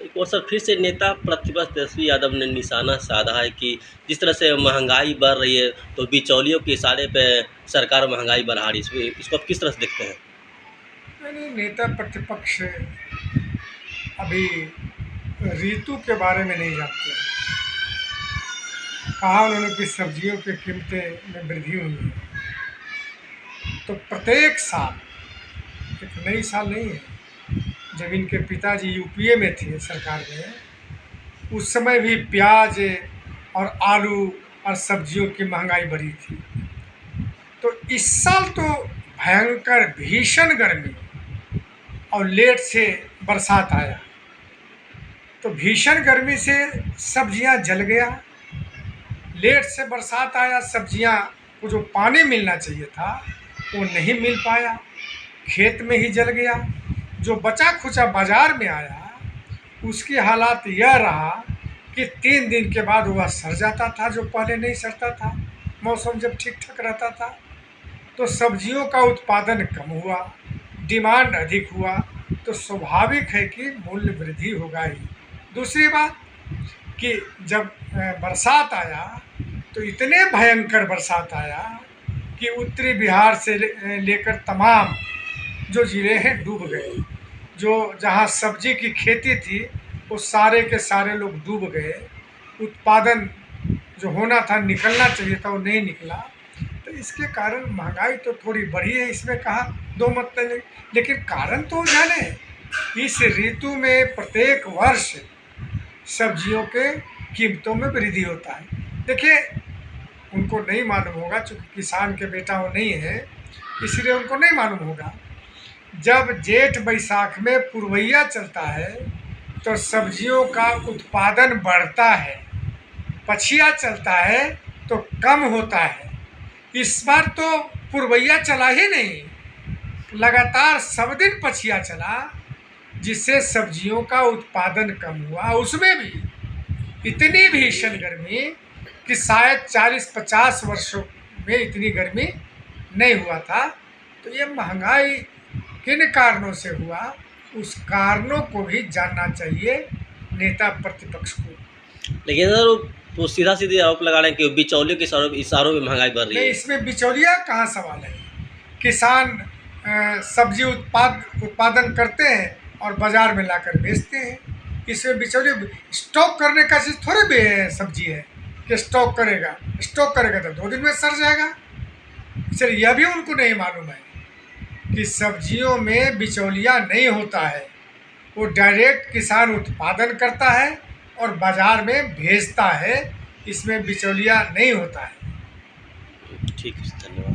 एक और सर फिर से नेता प्रतिपक्ष तेजस्वी यादव ने निशाना साधा है कि जिस तरह से महंगाई बढ़ रही है तो बिचौलियों के इशारे पे सरकार महंगाई बढ़ा रही है, इसको आप किस तरह से देखते हैं? नहीं, नेता प्रतिपक्ष अभी ऋतु के बारे में नहीं जानते हैं। कहा उन्होंने कि सब्जियों की कीमतें में वृद्धि हुई है। तो प्रत्येक साल, एक नई साल नहीं है, जब इनके पिताजी यूपीए में थे सरकार में, उस समय भी प्याज और आलू और सब्जियों की महंगाई बढ़ी थी। तो इस साल तो भयंकर भीषण गर्मी और लेट से बरसात आया, तो भीषण गर्मी से सब्जियां जल गया। लेट से बरसात आया, सब्जियां को जो पानी मिलना चाहिए था वो नहीं मिल पाया, खेत में ही जल गया। जो बचा खुचा बाजार में आया उसकी हालात यह रहा कि 3 दिन के बाद वह सड़ जाता था, जो पहले नहीं सड़ता था, मौसम जब ठीक ठाक रहता था। तो सब्जियों का उत्पादन कम हुआ, डिमांड अधिक हुआ, तो स्वाभाविक है कि मूल्य वृद्धि होगा ही। दूसरी बात कि जब बरसात आया तो इतने भयंकर बरसात आया कि उत्तरी बिहार से लेकर तमाम जो ज़िले हैं डूब गए। जो जहाँ सब्जी की खेती थी वो सारे के सारे लोग डूब गए। उत्पादन जो होना था, निकलना चाहिए था, वो नहीं निकला। तो इसके कारण महंगाई तो थोड़ी बढ़ी है, इसमें कहा दो मत नहीं, लेकिन कारण तो जाने इस ऋतु में प्रत्येक वर्ष सब्जियों के कीमतों में वृद्धि होता है। देखिए, उनको नहीं मालूम होगा, चूँकि किसान के बेटा वो नहीं है इसलिए उनको नहीं मालूम होगा। जब जेठ बैसाख में पुरवैया चलता है तो सब्जियों का उत्पादन बढ़ता है, पछिया चलता है तो कम होता है। इस बार तो पुरवैया चला ही नहीं, लगातार सब दिन पछिया चला, जिससे सब्जियों का उत्पादन कम हुआ। उसमें भी इतनी भीषण गर्मी कि शायद 40-50 वर्षों में इतनी गर्मी नहीं हुआ था। तो ये महंगाई किन कारणों से हुआ, उस कारणों को भी जानना चाहिए नेता प्रतिपक्ष को। लेकिन सर वो सीधा सीधे आरोप लगा रहे हैं कि बिचौलियों के इशारों में महंगाई बढ़ रही नहीं, है। इसमें बिचौलिया कहाँ सवाल है। किसान सब्जी उत्पादन करते हैं और बाजार में लाकर बेचते हैं। इसमें बिचौलिया स्टॉक करने का चीज़ थोड़ी सब्जी है कि स्टॉक करेगा तो 2 दिन में सड़ जाएगा। चलिए, यह भी उनको नहीं मालूम है कि सब्जियों में बिचौलिया नहीं होता है, वो डायरेक्ट किसान उत्पादन करता है और बाजार में भेजता है, इसमें बिचौलिया नहीं होता है। ठीक है, धन्यवाद।